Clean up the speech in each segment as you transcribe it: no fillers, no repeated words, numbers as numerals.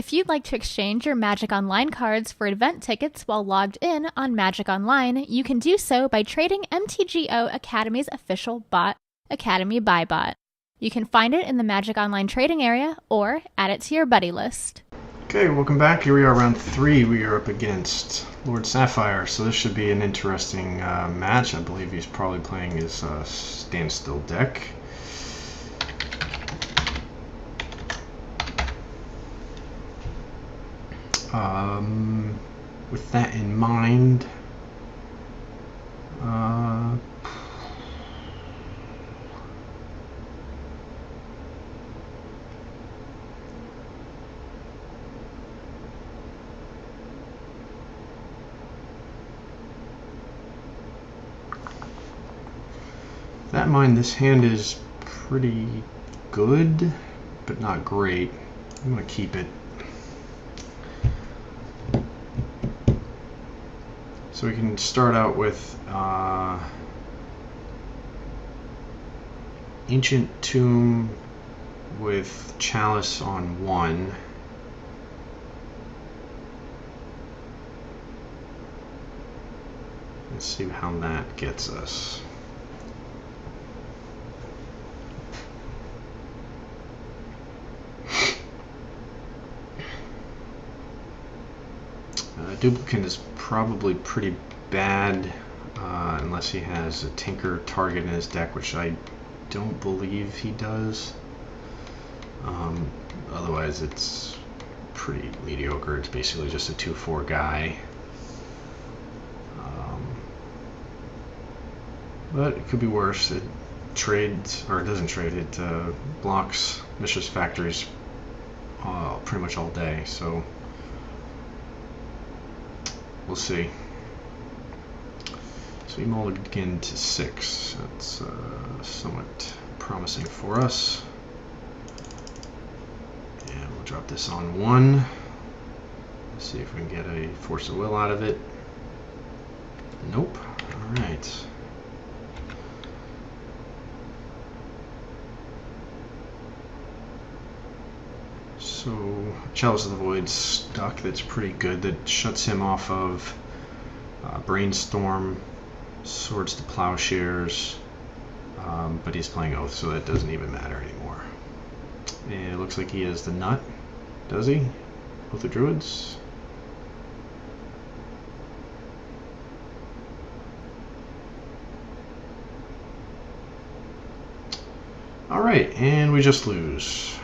If you'd like to exchange your Magic Online cards for event tickets while logged in on Magic Online, you can do so by trading MTGO Academy's official bot, Academy Buy Bot. You can find it in the Magic Online trading area or add it to your buddy list. Okay, welcome back. Here we are, round 3. We are up against Lord Sapphire, so this should be an interesting match. I believe he's probably playing his standstill deck. With that in mind, that in mind, this hand is pretty good, but not great. I'm going to keep it. So we can start out with Ancient Tomb with Chalice on 1. Let's see how that gets us. Duplicant is probably pretty bad unless he has a Tinker target in his deck, which I don't believe he does. Otherwise it's pretty mediocre. It's basically just a 2/4 guy. But it could be worse. It trades, or it doesn't trade, it blocks Mishra's Factories pretty much all day, so we'll see. So we mulligan to 6. That's somewhat promising for us. And we'll drop this on 1. Let's see if we can get a Force of Will out of it. Nope. Alright. So Chalice of the Void's stuck. That's pretty good. That shuts him off of Brainstorm, Swords to Plowshares, but he's playing Oath, so that doesn't even matter anymore. And it looks like he has the nut. Does he? Oath of Druids? Alright, and we just lose.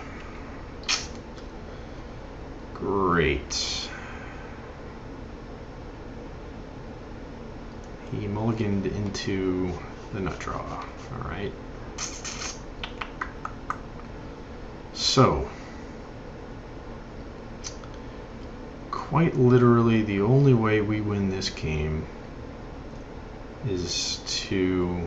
Great. He mulliganed into the nut draw. Alright. So, quite literally, the only way we win this game is to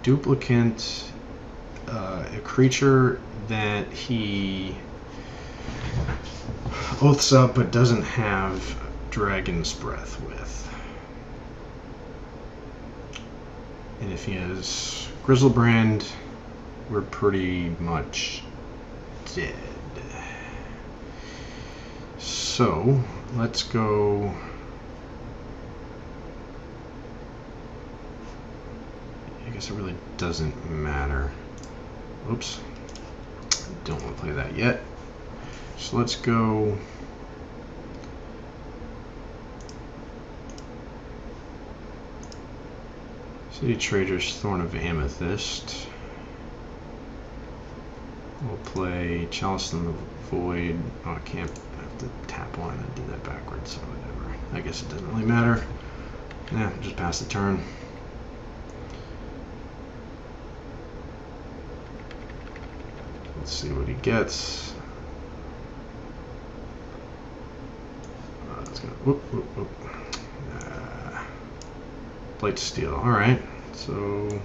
duplicate a creature that he oaths up but doesn't have Dragon's Breath with. And if he has Grizzlebrand, we're pretty much dead. So let's go. I guess it really doesn't matter. Oops. Don't want to play that yet. So let's go. City Trader's Thorn of Amethyst. We'll play Chalice in the Void. Oh, I can't. I have to tap one. I did that backwards, so whatever. I guess it doesn't really matter. Yeah, just pass the turn. Let's see what he gets. It's gonna whoop whoop whoop. Blight Steel. All right, so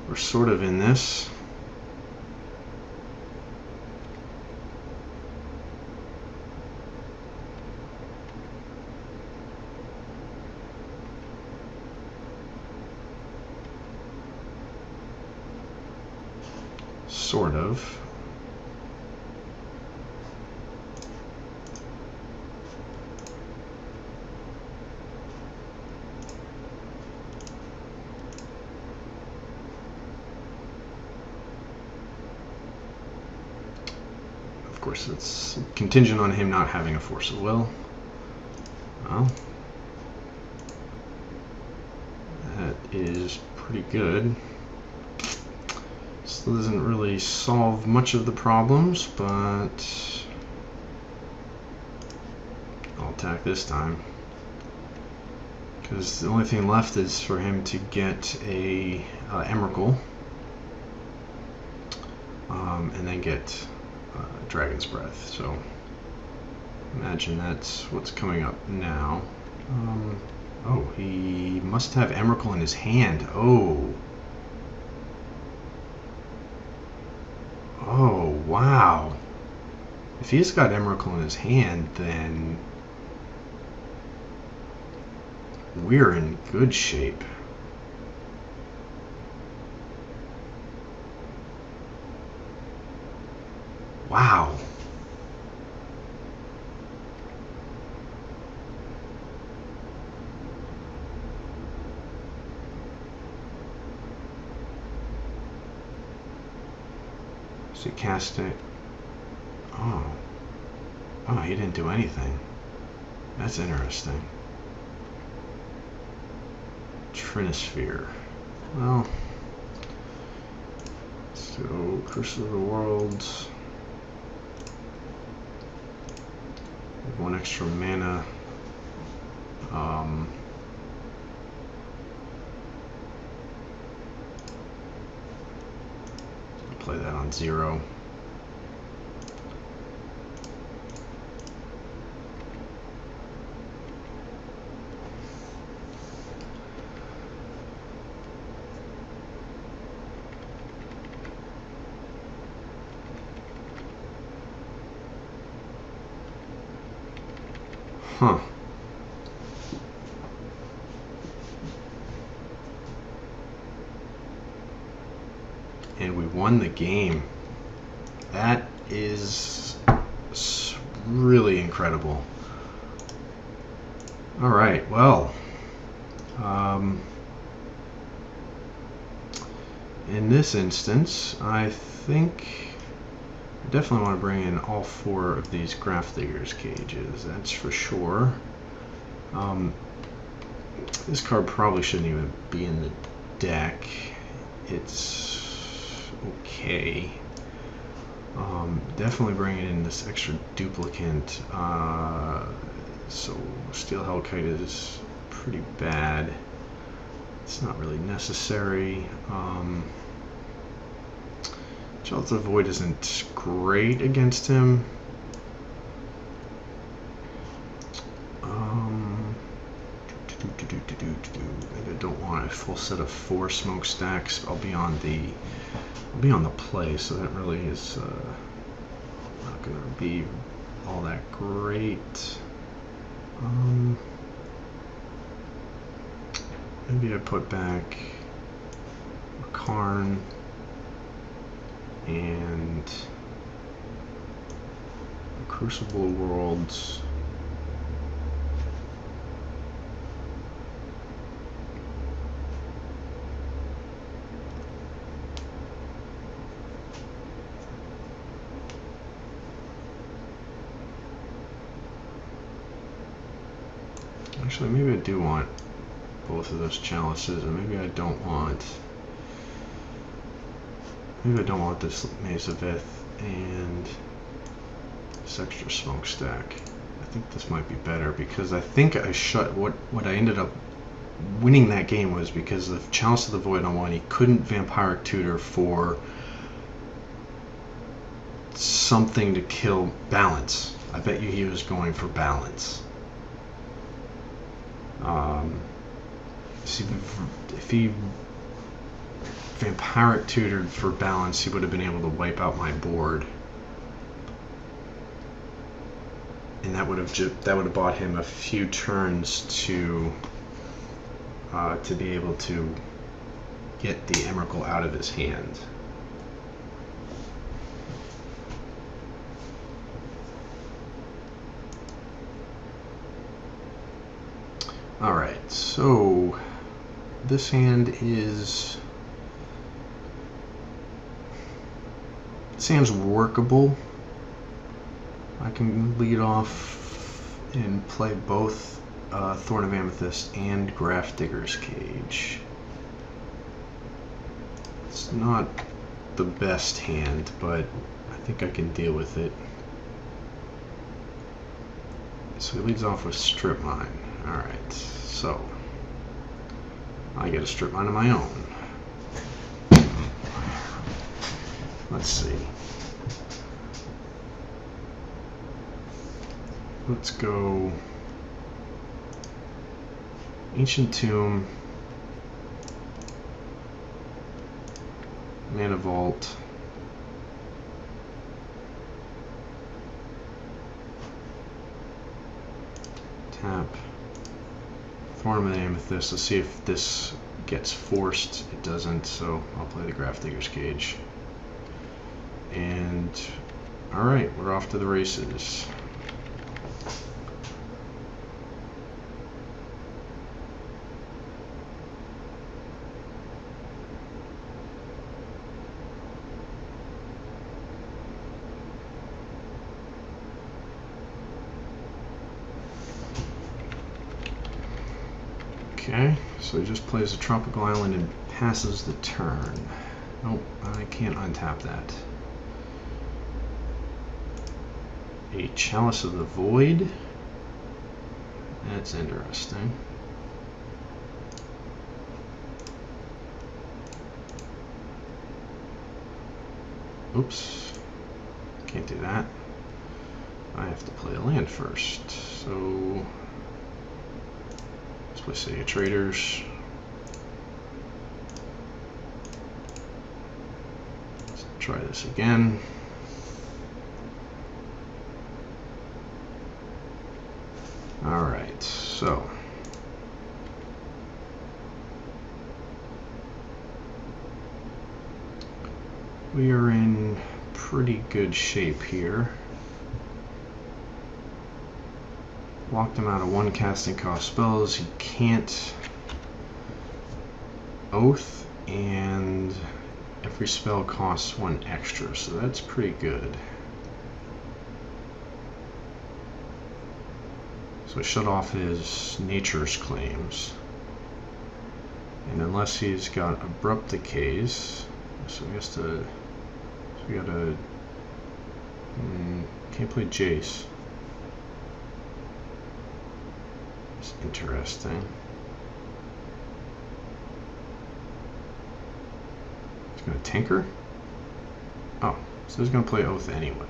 we're sort of in this. Sort of. Of course, it's contingent on him not having a force of will. Well, that is pretty good. Still doesn't really solve much of the problems, but I'll attack this time. Because the only thing left is for him to get a Emrakul, and then get Dragon's Breath. So imagine that's what's coming up now. Oh, he must have Emrakul in his hand. Oh, wow. If he's got Emrakul in his hand, then we're in good shape. Wow. So he cast it. Oh, he didn't do anything. That's interesting. Trinisphere. Well, so Curse of the Worlds. One extra mana. Play that on 0. Huh. And we won the game. That is really incredible. All right, well, in this instance, I think I definitely want to bring in all 4 of these Grafdigger's cages, that's for sure. This card probably shouldn't even be in the deck. It's okay. Definitely bringing in this extra duplicant. So Steel Hellkite is pretty bad. It's not really necessary. Chalice of the Void isn't great against him. Maybe I don't want a full set of 4 smokestacks. I'll be on the play, so that really is not going to be all that great. Maybe I put back a Karn and a Crucible Worlds. Actually, maybe I do want both of those chalices, and maybe I don't want. Maybe I don't want this Maze of Ith and this extra smokestack. I think this might be better because I think I shut what I ended up winning that game was because of Chalice of the Void on 1. He couldn't Vampiric Tutor for something to kill balance. I bet you he was going for balance. See, if he Vampiric Tutored for balance, he would have been able to wipe out my board, and that would have bought him a few turns to be able to get the Emrakul out of his hand. Alright, so this hand is... this hand's workable. I can lead off and play both Thorn of Amethyst and Grafdigger's Cage. It's not the best hand, but I think I can deal with it. So he leads off with Strip Mine. Alright, so I get a Strip Mine of my own. Let's see. Let's go Ancient Tomb, Mana Vault, tap, Thorn of Amethyst. Let's see if this gets forced. It doesn't, so I'll play the Grafdigger's Cage. And alright, we're off to the races. Okay, so he just plays a Tropical Island and passes the turn. Nope, I can't untap that. A Chalice of the Void. That's interesting. Oops, can't do that. I have to play a land first, so let's play City of Traders. Let's try this again. Alright, so we are in pretty good shape here. Locked him out of one casting cost spells. He can't Oath, and every spell costs one extra, so that's pretty good. So shut off his Nature's Claims. And unless he's got Abrupt Decays, so he has to, so we gotta, can't play Jace. It's interesting. He's gonna Tinker? Oh, so he's gonna play Oath anyway.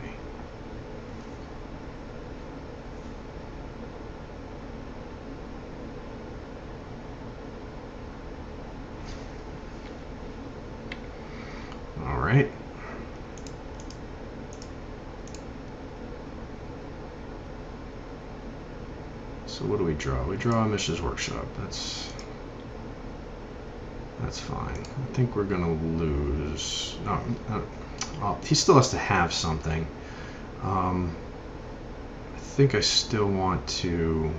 Alright. So what do we draw? We draw a Mishra's Workshop. That's fine. I think we're gonna lose. No, oh, he still has to have something. I think I still want to.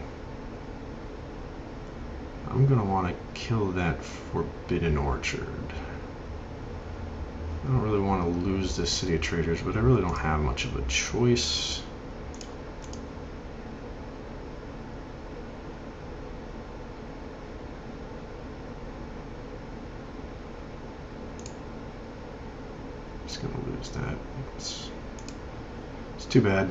I'm gonna want to kill that Forbidden Orchard. I don't really want to lose this City of Traders, but I really don't have much of a choice. Just gonna lose that. It's too bad.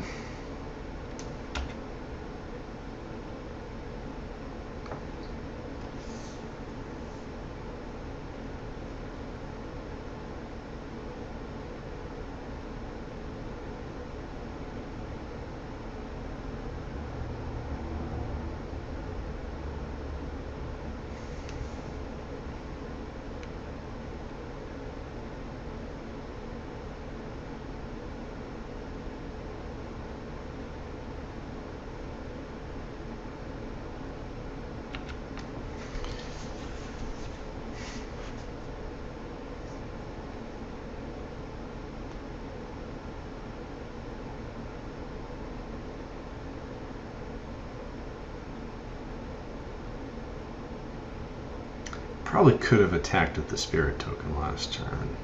Probably could have attacked with the spirit token last turn.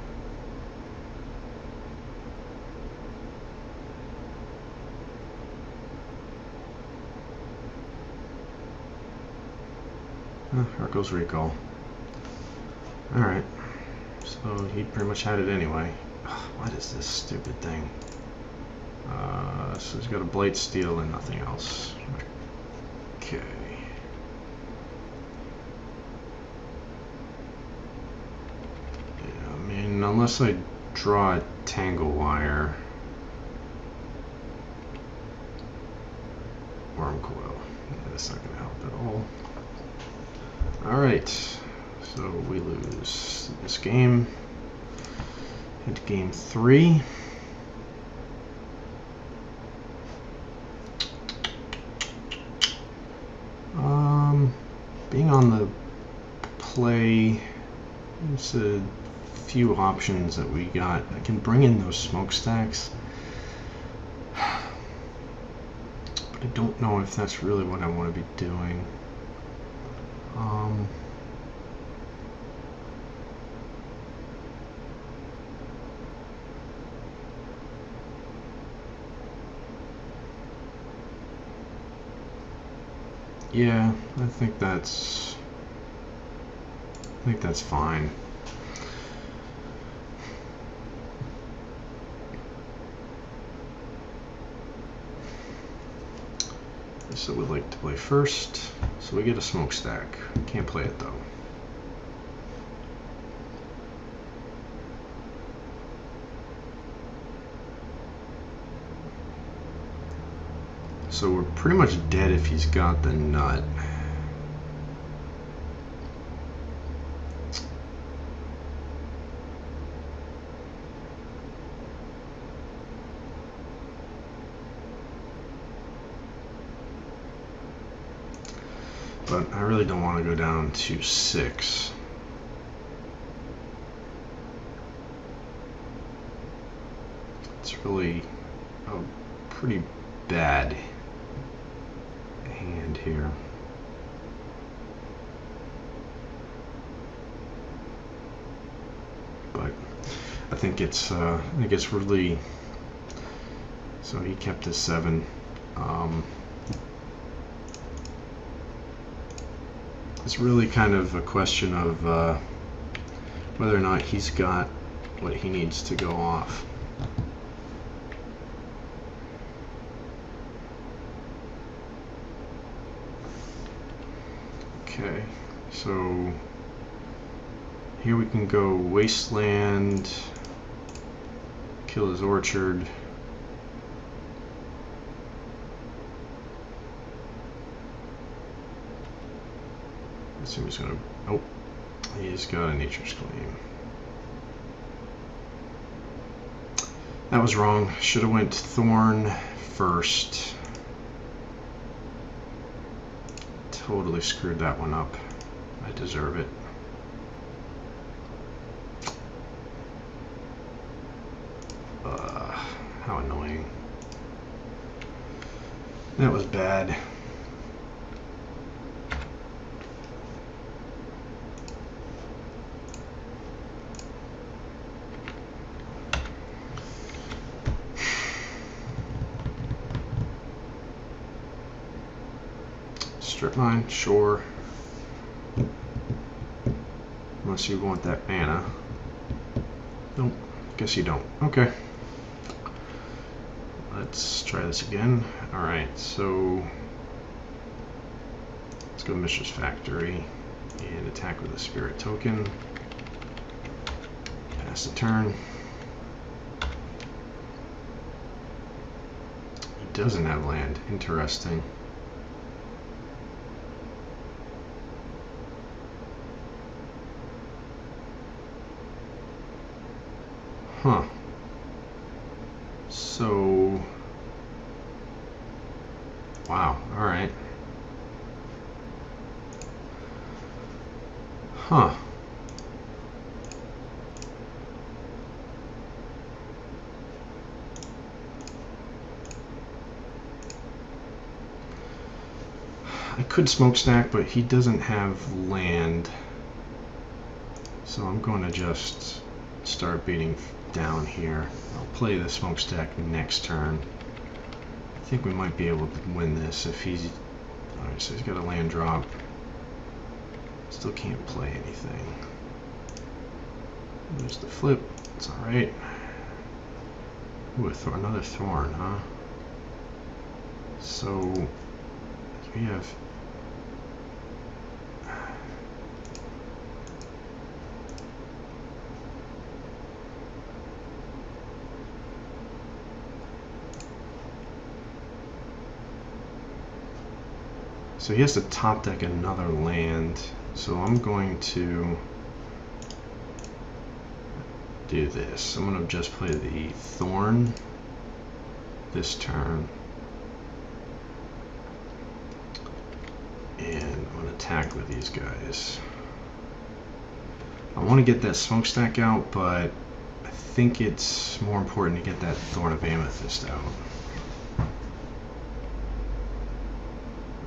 Here goes recall. Alright. So he pretty much had it anyway. Ugh, what is this stupid thing? So he's got a blade steel and nothing else. Okay. Yeah, I mean, unless I draw a tangle wire. Worm coil. Yeah, that's not going to help at all. Alright. So we lose this game. Head to game 3. Being on the play, there's a few options that we got. I can bring in those smokestacks, but I don't know if that's really what I want to be doing. Yeah, I think that's fine. So we'd like to play first. So we get a smokestack. Can't play it though. So we're pretty much dead if he's got the nut. But I really don't want to go down to 6. It's really a pretty bad hand here. But I think it's really, so he kept his 7. It's really kind of a question of whether or not he's got what he needs to go off. Okay, so here we can go Wasteland, kill his orchard. I assume he's gonna, oh, he's got a Nature's Claim. That was wrong. Should have went Thorn first. Totally screwed that one up. I deserve it. How annoying. That was bad. Strip mine, sure. Unless you want that mana. Nope, guess you don't. Okay. Let's try this again. Alright, so let's go Mishra's Factory and attack with a Spirit Token. Pass the turn. He doesn't have land. Interesting. Huh. So, wow, all right. Huh. I could smokestack, but he doesn't have land. So I'm going to just start beating down here. I'll play the smokestack next turn. I think we might be able to win this if he's... Alright, so he's got a land drop. Still can't play anything. There's the flip. It's alright. Ooh, another thorn, huh? So we have... So he has to top deck another land. So I'm going to do this. I'm going to just play the thorn this turn. And I'm going to attack with these guys. I want to get that smokestack out, but I think it's more important to get that Thorn of Amethyst out.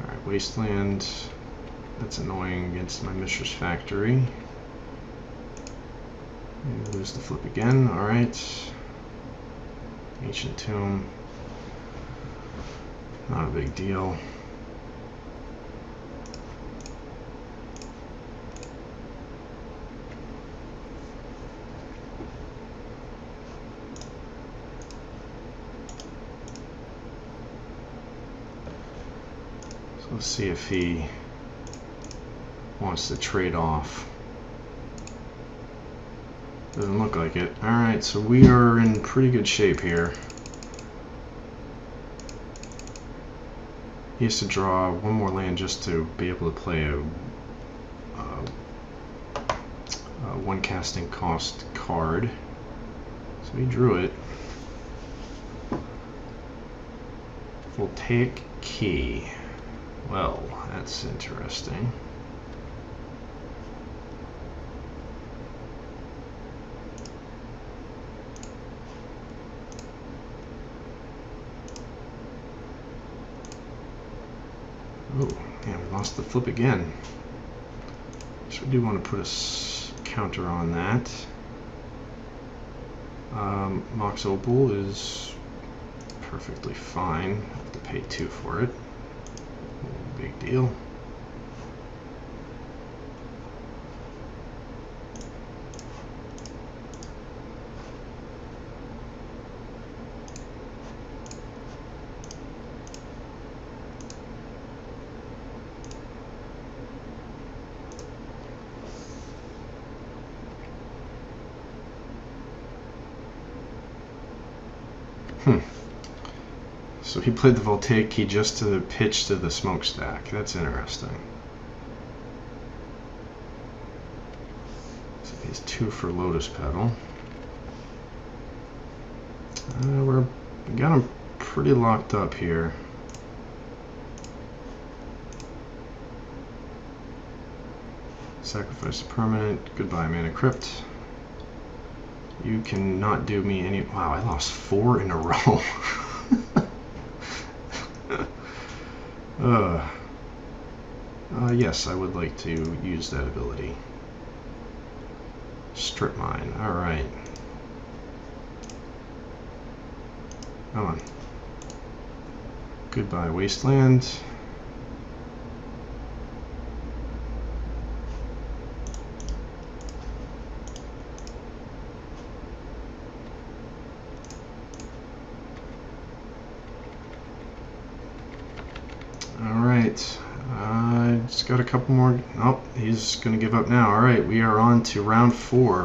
Alright, Wasteland. That's annoying against my Mishra's Factory. And lose the flip again. Alright. Ancient Tomb. Not a big deal. So let's see if he wants to trade off. Doesn't look like it. Alright, so we are in pretty good shape here. He has to draw one more land just to be able to play a one casting cost card. So he drew it. Voltaic Key. Well, that's interesting. Oh, yeah, we lost the flip again. So we do want to put a counter on that. Mox Opal is perfectly fine. I have to pay 2 for it. No big deal. So he played the Voltaic Key just to pitch to the smokestack. That's interesting. So he's 2 for Lotus Petal. We got him pretty locked up here. Sacrifice a permanent. Goodbye, Mana Crypt. You cannot do me any... Wow, I lost 4 in a row. Yes, I would like to use that ability. Strip Mine. Alright. Come on. Goodbye, Wasteland. Alright. Just got a couple more. Oh, he's going to give up now. Alright, we are on to round 4.